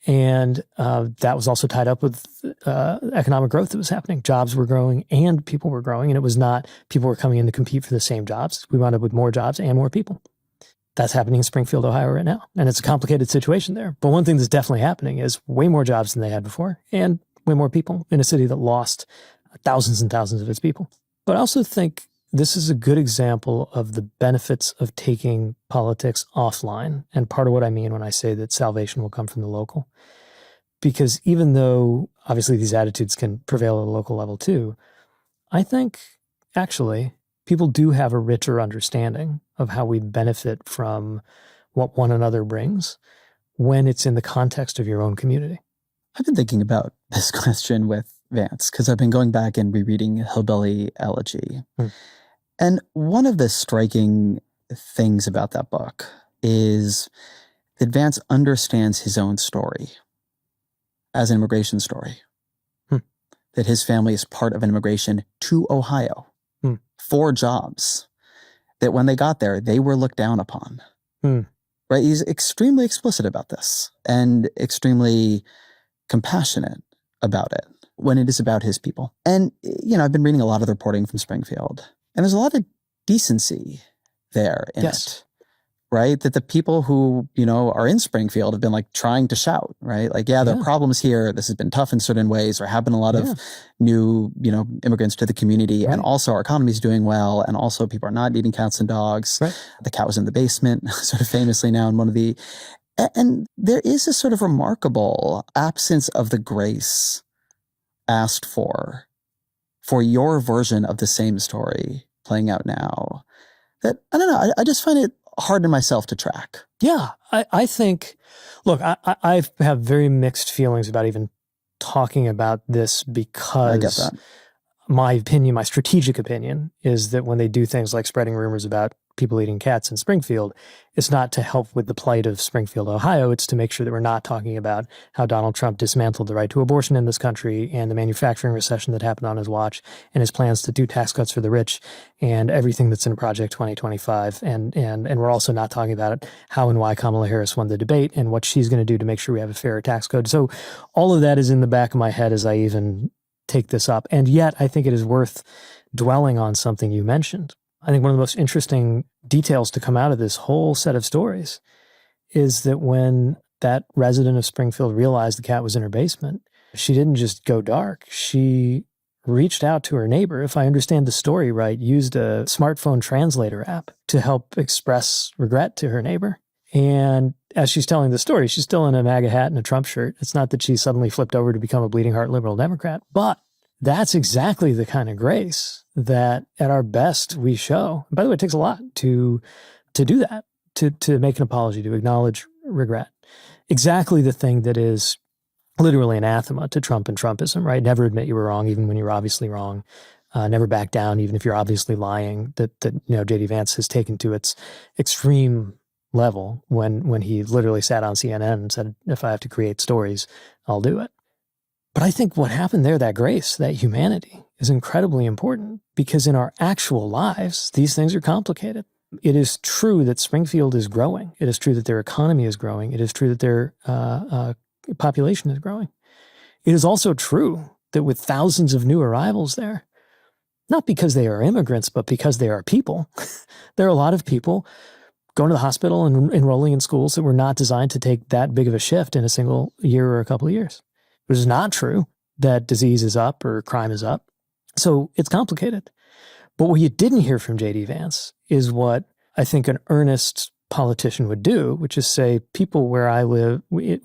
And that was also tied up with economic growth that was happening. Jobs were growing and people were growing. And it was not people were coming in to compete for the same jobs. We wound up with more jobs and more people. That's happening in Springfield, Ohio right now. And it's a complicated situation there. But one thing that's definitely happening is way more jobs than they had before and way more people in a city that lost thousands and thousands of its people. But I also think this is a good example of the benefits of taking politics offline. And part of what I mean when I say that salvation will come from the local. Because even though obviously these attitudes can prevail at a local level too, I think actually people do have a richer understanding of how we benefit from what one another brings when it's in the context of your own community. I've been thinking about this question with Vance because I've been going back and rereading Hillbilly Elegy. And one of the striking things about that book is that Vance understands his own story as an immigration story. That his family is part of an immigration to Ohio for jobs. That when they got there, they were looked down upon. Right? He's extremely explicit about this and extremely compassionate about it when it is about his people. And, you know, I've been reading a lot of the reporting from Springfield, and there's a lot of decency there in it, right? That the people who, you know, are in Springfield have been like trying to shout, right? Like, there are problems here. This has been tough in certain ways. There have been a lot of new, you know, immigrants to the community. And also our economy is doing well. And also people are not eating cats and dogs. The cat was in the basement, sort of famously now in one of the, and there is a sort of remarkable absence of the grace asked for your version of the same story playing out now. That, I don't know, I just find it hard in myself to track. Yeah, I think, look, I have very mixed feelings about even talking about this because I get that. My opinion, my strategic opinion, is that when they do things like spreading rumors about people eating cats in Springfield, it's not to help with the plight of Springfield, Ohio. It's to make sure that we're not talking about how Donald Trump dismantled the right to abortion in this country and the manufacturing recession that happened on his watch and his plans to do tax cuts for the rich and everything that's in Project 2025. And we're also not talking about how and why Kamala Harris won the debate and what she's going to do to make sure we have a fairer tax code. So all of that is in the back of my head as I even take this up. And yet I think it is worth dwelling on something you mentioned. I think one of the most interesting details to come out of this whole set of stories is that when that resident of Springfield realized the cat was in her basement, she didn't just go dark. She reached out to her neighbor, if I understand the story right, used a smartphone translator app to help express regret to her neighbor. And as she's telling the story, she's still in a MAGA hat and a Trump shirt. It's not that she suddenly flipped over to become a bleeding heart liberal Democrat, but that's exactly the kind of grace that at our best we show. And by the way, it takes a lot to do that, to make an apology, to acknowledge regret. Exactly the thing that is literally anathema to Trump and Trumpism, right? Never admit you were wrong, even when you're obviously wrong. Never back down, even if you're obviously lying. That you know, J.D. Vance has taken to its extreme level when he literally sat on CNN and said, if I have to create stories, I'll do it. But I think what happened there, that grace, that humanity, is incredibly important because in our actual lives, these things are complicated. It is true that Springfield is growing. It is true that their economy is growing. It is true that their population is growing. It is also true that with thousands of new arrivals there, not because they are immigrants, but because they are people, there are a lot of people going to the hospital and enrolling in schools that were not designed to take that big of a shift in a single year or a couple of years. It is not true that disease is up or crime is up. So it's complicated. But what you didn't hear from J.D. Vance is what I think an earnest politician would do, which is say, people where I live,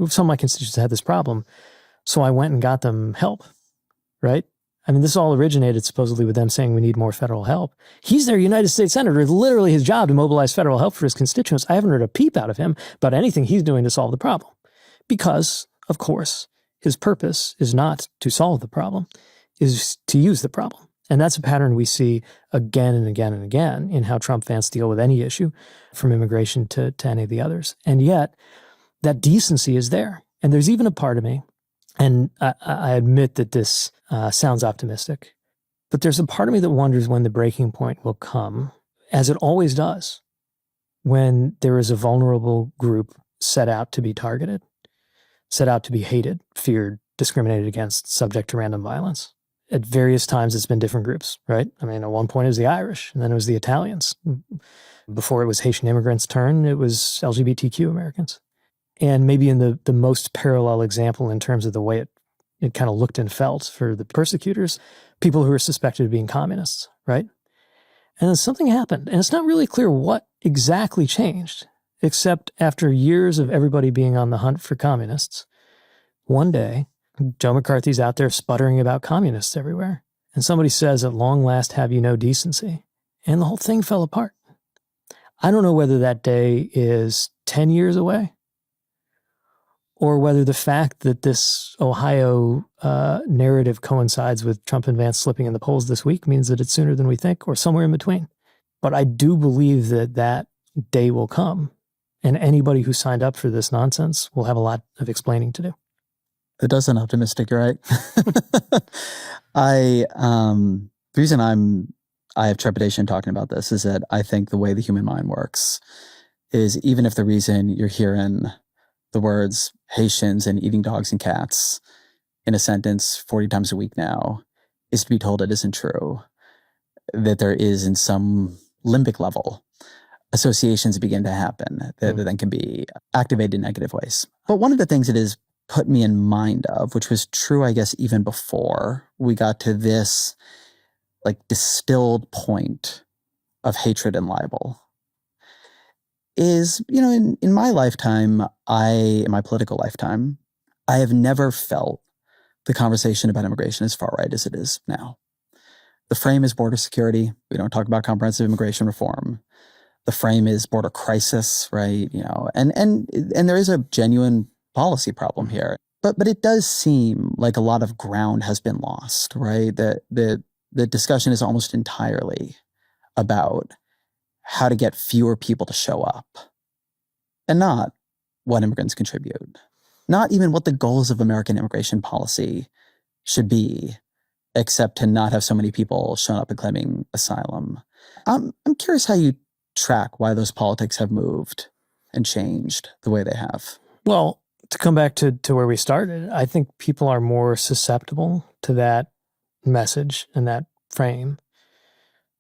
some of my constituents had this problem, so I went and got them help, right? I mean, this all originated supposedly with them saying we need more federal help. He's their United States Senator. It's literally his job to mobilize federal help for his constituents. I haven't heard a peep out of him about anything he's doing to solve the problem. Because, of course, his purpose is not to solve the problem, is to use the problem. And that's a pattern we see again and again and again in how Trump Vance deal with any issue, from immigration to any of the others. And yet, that decency is there. And there's even a part of me, and I admit that this sounds optimistic, but there's a part of me that wonders when the breaking point will come, as it always does, when there is a vulnerable group set out to be targeted, set out to be hated, feared, discriminated against, subject to random violence. At various times, it's been different groups, right? I mean, at one point it was the Irish, and then it was the Italians. Before it was Haitian immigrants' turn, it was LGBTQ Americans. And maybe in the most parallel example in terms of the way it kind of looked and felt for the persecutors, people who were suspected of being communists, right? And then something happened, and it's not really clear what exactly changed, except after years of everybody being on the hunt for communists, one day, Joe McCarthy's out there sputtering about communists everywhere. And somebody says, "At long last, have you no decency?" And the whole thing fell apart. I don't know whether that day is 10 years away, or whether the fact that this Ohio narrative coincides with Trump and Vance slipping in the polls this week means that it's sooner than we think, or somewhere in between. But I do believe that that day will come, and anybody who signed up for this nonsense will have a lot of explaining to do. It does sound optimistic, you're right? The reason I have trepidation talking about this is that I think the way the human mind works is, even if the reason you're hearing the words Haitians and eating dogs and cats in a sentence 40 times a week now is to be told it isn't true, that there is, in some limbic level, associations begin to happen that then can be activated in negative ways. But one of the things it has put me in mind of, which was true, I guess, even before we got to this like distilled point of hatred and libel, is, in my lifetime, in my political lifetime, I have never felt the conversation about immigration as far right as it is now. The frame is border security. We don't talk about comprehensive immigration reform. The frame is border crisis, right? And there is a genuine policy problem here. But it does seem like a lot of ground has been lost, right? That the discussion is almost entirely about how to get fewer people to show up, and not what immigrants contribute, not even what the goals of American immigration policy should be, except to not have so many people showing up and claiming asylum. I'm curious how you track why those politics have moved and changed the way they have. Well, to come back to where we started, I think people are more susceptible to that message and that frame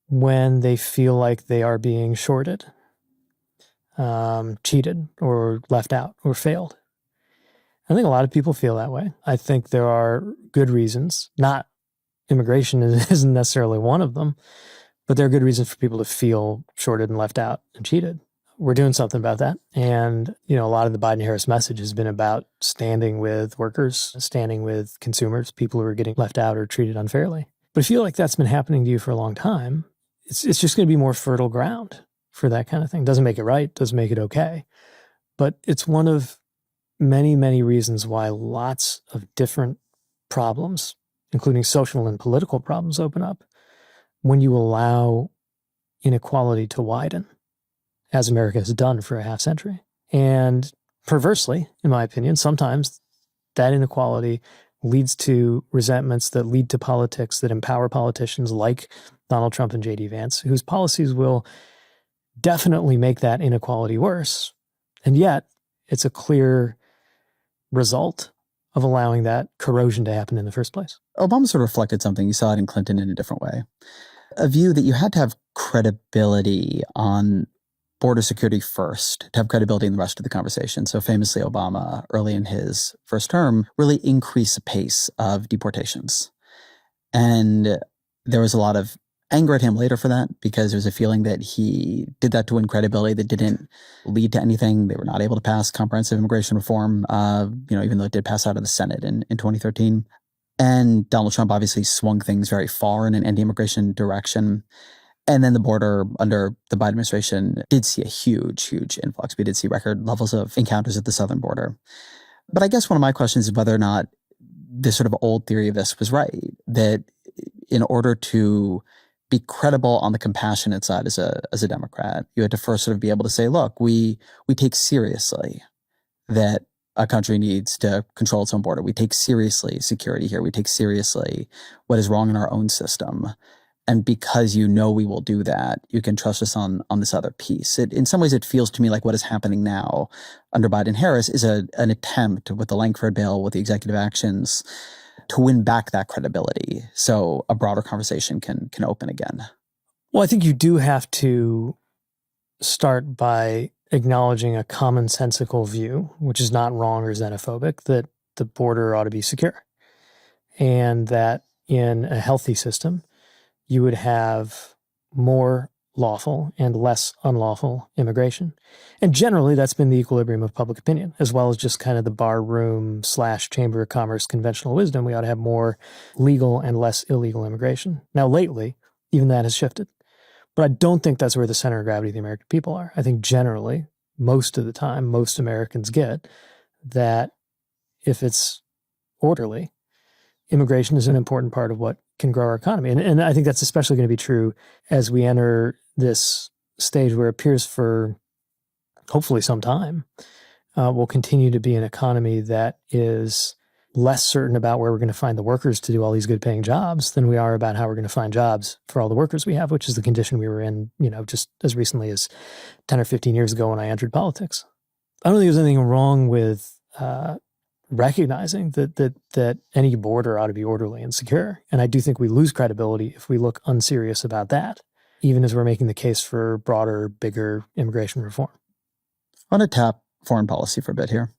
when they feel like they are being shorted, cheated, or left out, or failed. I think a lot of people feel that way. I think there are good reasons. Not immigration isn't necessarily one of them, but there are good reasons for people to feel shorted and left out and cheated. We're doing something about that. And, a lot of the Biden-Harris message has been about standing with workers, standing with consumers, people who are getting left out or treated unfairly. But I feel like that's been happening to you for a long time. It's just going to be more fertile ground for that kind of thing. Doesn't make it right, doesn't make it okay. But it's one of many, many reasons why lots of different problems, including social and political problems, open up when you allow inequality to widen, as America has done for a half century. And perversely, in my opinion, sometimes that inequality leads to resentments that lead to politics that empower politicians like Donald Trump and J.D. Vance, whose policies will definitely make that inequality worse. And yet, it's a clear result of allowing that corrosion to happen in the first place. Obama sort of reflected something. You saw it in Clinton in a different way. A view that you had to have credibility on border security first to have credibility in the rest of the conversation. So famously, Obama, early in his first term, really increased the pace of deportations. And there was a lot of anger at him later for that, because there was a feeling that he did that to win credibility that didn't lead to anything. They were not able to pass comprehensive immigration reform, even though it did pass out of the Senate in 2013. And Donald Trump obviously swung things very far in an anti-immigration direction. And then the border under the Biden administration did see a huge, huge influx. We did see record levels of encounters at the southern border. But I guess one of my questions is whether or not this sort of old theory of this was right, that in order to be credible on the compassionate side as a Democrat, you had to first sort of be able to say, look, we take seriously that a country needs to control its own border. We take seriously security here. We take seriously what is wrong in our own system. And because you know we will do that, you can trust us on this other piece. In some ways, it feels to me like what is happening now under Biden-Harris is an attempt with the Lankford bill, with the executive actions, to win back that credibility so a broader conversation can open again. Well, I think you do have to start by acknowledging a commonsensical view, which is not wrong or xenophobic, that the border ought to be secure. And that in a healthy system, you would have more lawful and less unlawful immigration. And generally, that's been the equilibrium of public opinion, as well as just kind of the bar room / Chamber of Commerce conventional wisdom. We ought to have more legal and less illegal immigration. Now, lately, even that has shifted. But I don't think that's where the center of gravity of the American people are. I think generally, most of the time, most Americans get that if it's orderly, immigration is an important part of what can grow our economy. And I think that's especially going to be true as we enter this stage where it appears for hopefully some time, will continue to be an economy that is less certain about where we're going to find the workers to do all these good paying jobs than we are about how we're going to find jobs for all the workers we have, which is the condition we were in, just as recently as 10 or 15 years ago when I entered politics. I don't think there's anything wrong with recognizing that any border ought to be orderly and secure. And I do think we lose credibility if we look unserious about that, even as we're making the case for broader, bigger immigration reform. I want to tap foreign policy for a bit here.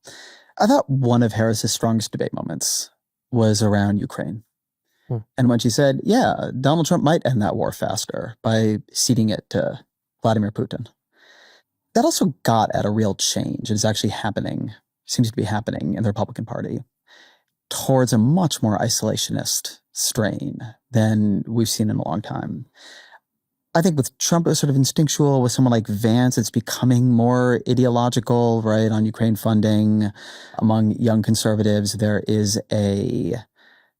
I thought one of Harris's strongest debate moments was around Ukraine. And when she said, yeah, Donald Trump might end that war faster by ceding it to Vladimir Putin. That also got at a real change. It is actually happening, seems to be happening in the Republican Party towards a much more isolationist strain than we've seen in a long time. I think with Trump, it was sort of instinctual. With someone like Vance, it's becoming more ideological, right, on Ukraine funding. Among young conservatives, there is a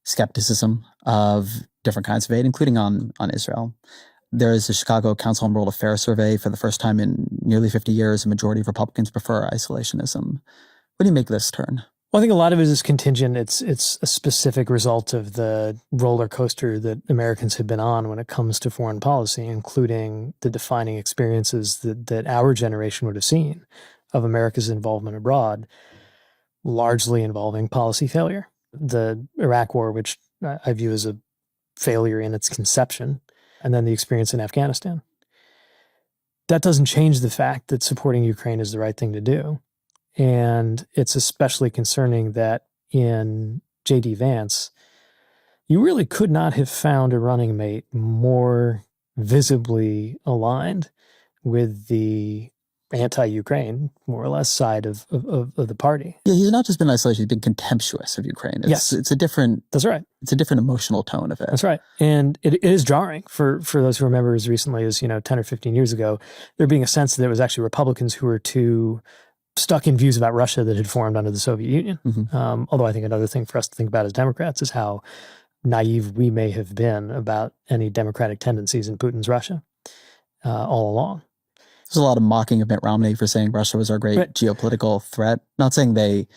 skepticism of different kinds of aid, including on Israel. There is a Chicago Council on World Affairs survey. For the first time in nearly 50 years, a majority of Republicans prefer isolationism. What do you make of this turn? Well, I think a lot of it is contingent. It's a specific result of the roller coaster that Americans have been on when it comes to foreign policy, including the defining experiences that our generation would have seen of America's involvement abroad, largely involving policy failure. The Iraq War, which I view as a failure in its conception, and then the experience in Afghanistan. That doesn't change the fact that supporting Ukraine is the right thing to do. And it's especially concerning that in J.D. Vance, you really could not have found a running mate more visibly aligned with the anti-Ukraine, more or less, side of the party. Yeah, he's not just been isolation, he's been contemptuous of Ukraine. Yes. It's a different... That's right. It's a different emotional tone of it. That's right. And it is jarring for those who remember as recently as, 10 or 15 years ago, there being a sense that it was actually Republicans who were too stuck in views about Russia that had formed under the Soviet Union. Mm-hmm. Although I think another thing for us to think about as Democrats is how naive we may have been about any democratic tendencies in Putin's Russia all along. There's a lot of mocking of Mitt Romney for saying Russia was our great geopolitical threat. Not saying I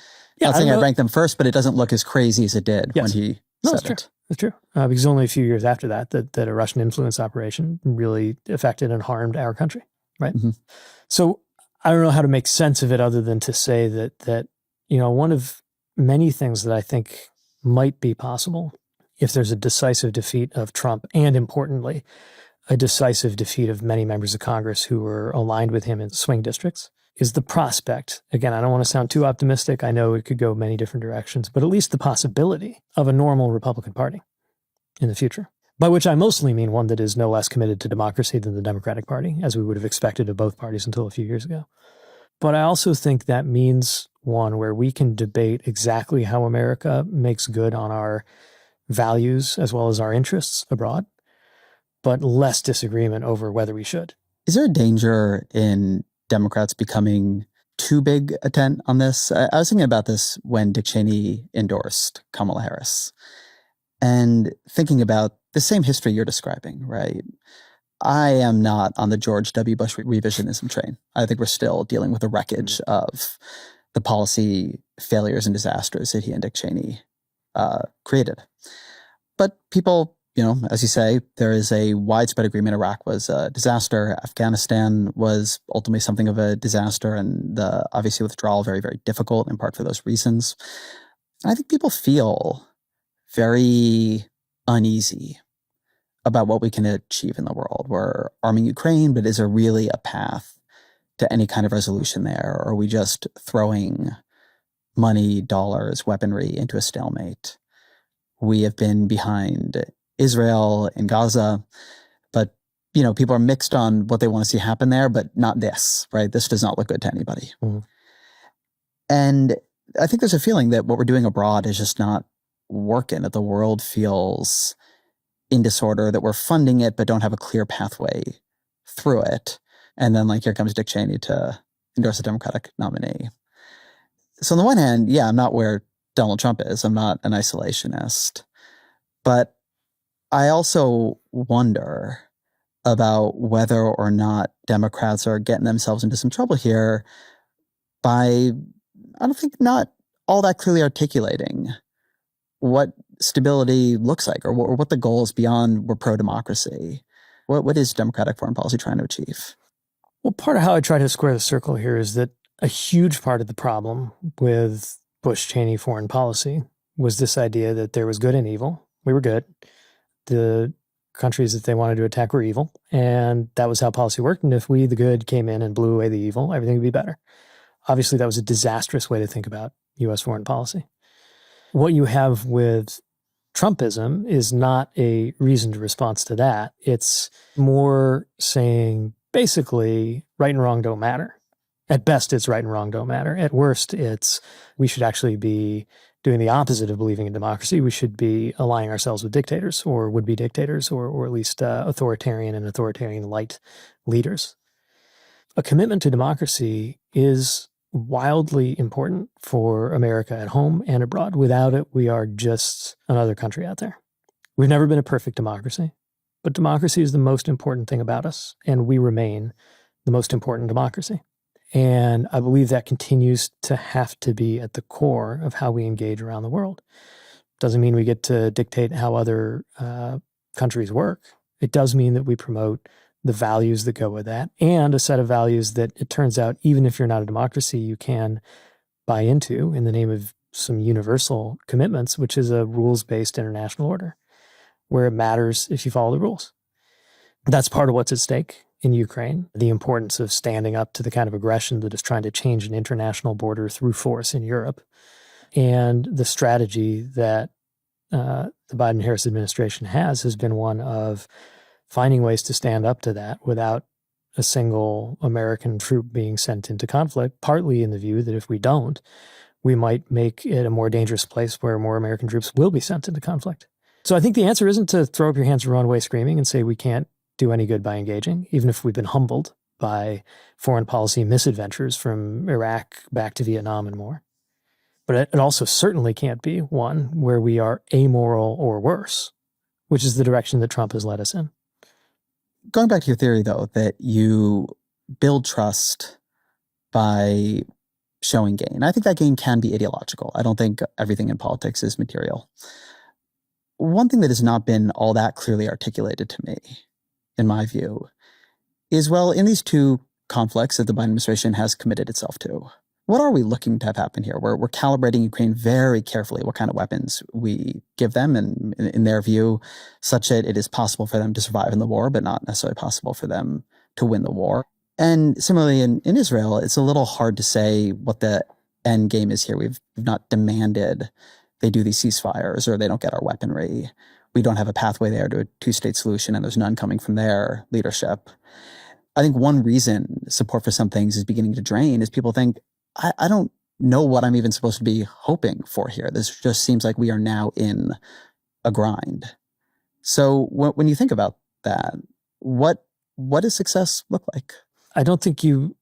ranked them first, but it doesn't look as crazy as it did when he said it. That's true. Because only a few years after that a Russian influence operation really affected and harmed our country, right? Mm-hmm. So I don't know how to make sense of it other than to say that one of many things that I think might be possible if there's a decisive defeat of Trump, and importantly, a decisive defeat of many members of Congress who were aligned with him in swing districts, is the prospect. Again, I don't want to sound too optimistic. I know it could go many different directions, but at least the possibility of a normal Republican Party in the future. By which I mostly mean one that is no less committed to democracy than the Democratic Party, as we would have expected of both parties until a few years ago. But I also think that means one where we can debate exactly how America makes good on our values as well as our interests abroad, but less disagreement over whether we should. Is there a danger in Democrats becoming too big a tent on this? I was thinking about this when Dick Cheney endorsed Kamala Harris, and thinking about the same history you're describing, right? I am not on the George W. Bush revisionism train. I think we're still dealing with the wreckage of the policy failures and disasters that he and Dick Cheney created. But people, as you say, there is a widespread agreement Iraq was a disaster. Afghanistan was ultimately something of a disaster, and the obviously withdrawal very, very difficult, in part for those reasons. And I think people feel very uneasy about what we can achieve in the world. We're arming Ukraine, but is there really a path to any kind of resolution there? Or are we just throwing money, dollars, weaponry into a stalemate? We have been behind Israel and Gaza, but people are mixed on what they want to see happen there, but not this, right? This does not look good to anybody. Mm-hmm. And I think there's a feeling that what we're doing abroad is just not working, that the world feels in disorder, that we're funding it but don't have a clear pathway through it. And then here comes Dick Cheney to endorse a Democratic nominee. So on the one hand, I'm not where Donald Trump is. I'm not an isolationist. But I also wonder about whether or not Democrats are getting themselves into some trouble here by, I don't think, not all that clearly articulating what stability looks like, or what the goals beyond we're pro-democracy. What is Democratic foreign policy trying to achieve? Well, part of how I try to square the circle here is that a huge part of the problem with Bush-Cheney foreign policy was this idea that there was good and evil. We were good. The countries that they wanted to attack were evil. And that was how policy worked. And if we, the good, came in and blew away the evil, everything would be better. Obviously, that was a disastrous way to think about U.S. foreign policy. What you have with Trumpism is not a reasoned response to that. It's more saying, basically, right and wrong don't matter. At best, it's right and wrong don't matter. At worst, it's we should actually be doing the opposite of believing in democracy. We should be aligning ourselves with dictators or would-be dictators or at least authoritarian and authoritarian-light leaders. A commitment to democracy is wildly important for America at home and abroad. Without it, we are just another country out there. We've never been a perfect democracy, but democracy is the most important thing about us, and we remain the most important democracy. And I believe that continues to have to be at the core of how we engage around the world. Doesn't mean we get to dictate how other countries work. It does mean that we promote the values that go with that, and a set of values that it turns out, even if you're not a democracy, you can buy into in the name of some universal commitments, which is a rules-based international order, where it matters if you follow the rules. That's part of what's at stake in Ukraine, the importance of standing up to the kind of aggression that is trying to change an international border through force in Europe, and the strategy that the Biden-Harris administration has been one of finding ways to stand up to that without a single American troop being sent into conflict, partly in the view that if we don't, we might make it a more dangerous place where more American troops will be sent into conflict. So I think the answer isn't to throw up your hands and run away screaming and say we can't do any good by engaging, even if we've been humbled by foreign policy misadventures from Iraq back to Vietnam and more. But it also certainly can't be one where we are amoral or worse, which is the direction that Trump has led us in. Going back to your theory, though, that you build trust by showing gain. I think that gain can be ideological. I don't think everything in politics is material. One thing that has not been all that clearly articulated to me, in my view, is, well, in these two conflicts that the Biden administration has committed itself to, what are we looking to have happen here? We're calibrating Ukraine very carefully, what kind of weapons we give them, and in their view, such that it is possible for them to survive in the war, but not necessarily possible for them to win the war. And similarly, in Israel, it's a little hard to say what the end game is here. We've not demanded they do these ceasefires or they don't get our weaponry. We don't have a pathway there to a two-state solution, and there's none coming from their leadership. I think one reason support for some things is beginning to drain is people think, I don't know what I'm even supposed to be hoping for here. This just seems like we are now in a grind. So when you think about that, what does success look like? I don't think you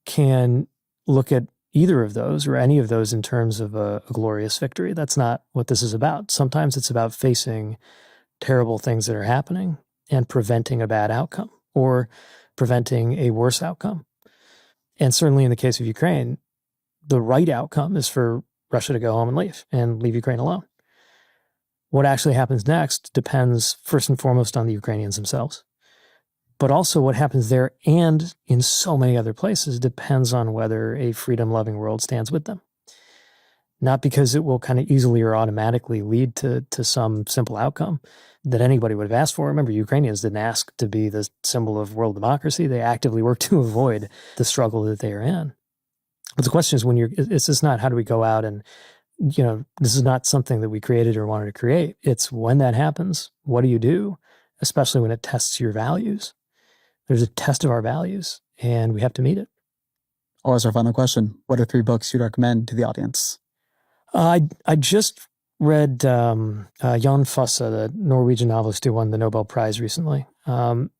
can look at either of those or any of those in terms of a glorious victory. That's not what this is about. Sometimes it's about facing terrible things that are happening and preventing a bad outcome or preventing a worse outcome. And certainly in the case of Ukraine, the right outcome is for Russia to go home and leave Ukraine alone. What actually happens next depends first and foremost on the Ukrainians themselves. But also what happens there and in so many other places depends on whether a freedom-loving world stands with them. Not because it will kind of easily or automatically lead to some simple outcome that anybody would have asked for. Remember, Ukrainians didn't ask to be the symbol of world democracy. They actively worked to avoid the struggle that they are in. But the question is, it's just not how do we go out and, this is not something that we created or wanted to create. It's when that happens, what do you do? Especially when it tests your values. There's a test of our values, and we have to meet it. As our final question, what are 3 books you'd recommend to the audience? I just read Jan Fosse, the Norwegian novelist who won the Nobel Prize recently.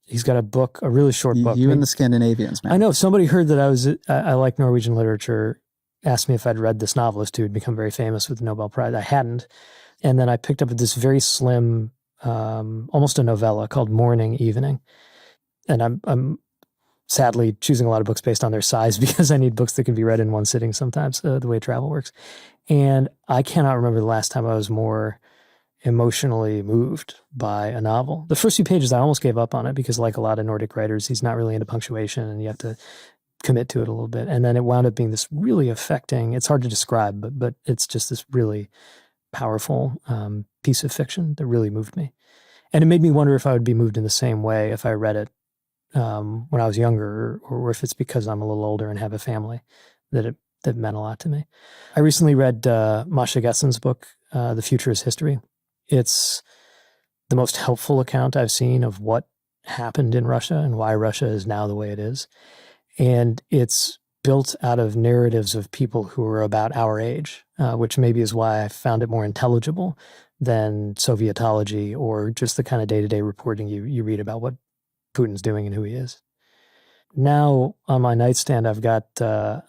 He's got a book, a really short book. You and the Scandinavians, man. I know. Somebody heard that I like Norwegian literature, asked me if I'd read this novelist who had become very famous with the Nobel Prize. I hadn't. And then I picked up this very slim, almost a novella called Morning Evening. And I'm sadly choosing a lot of books based on their size because I need books that can be read in one sitting sometimes, the way travel works. And I cannot remember the last time I was more emotionally moved by a novel. The first few pages, I almost gave up on it because, like a lot of Nordic writers, he's not really into punctuation and you have to commit to it a little bit. And then it wound up being this really affecting, it's hard to describe, but it's just this really powerful piece of fiction that really moved me. And it made me wonder if I would be moved in the same way if I read it when I was younger, or if it's because I'm a little older and have a family that meant a lot to me. I recently read Masha Gessen's book, The Future is History. It's the most helpful account I've seen of what happened in Russia and why Russia is now the way it is. And it's built out of narratives of people who are about our age, which maybe is why I found it more intelligible than Sovietology or just the kind of day-to-day reporting you read about what Putin's doing and who he is. Now on my nightstand, I've got a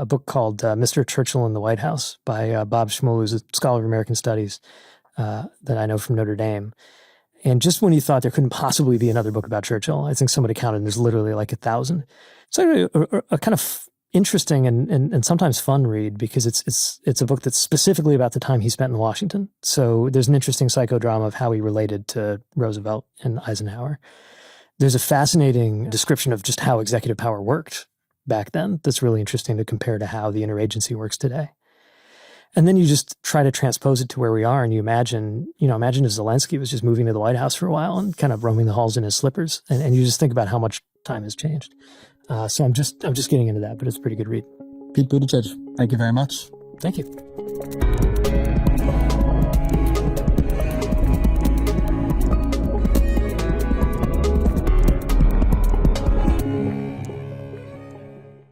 book called Mr. Churchill in the White House by Bob Schmuel, who's a scholar of American Studies that I know from Notre Dame. And just when you thought there couldn't possibly be another book about Churchill, I think somebody counted and there's literally like 1,000. It's actually a kind of interesting and sometimes fun read because it's a book that's specifically about the time he spent in Washington. So there's an interesting psychodrama of how he related to Roosevelt and Eisenhower. There's a fascinating description of just how executive power worked back then that's really interesting to compare to how the interagency works today. And then you just try to transpose it to where we are, and you imagine if Zelensky was just moving to the White House for a while and kind of roaming the halls in his slippers, and you just think about how much time has changed. So I'm just getting into that, but it's a pretty good read. Pete Buttigieg, thank you very much. Thank you.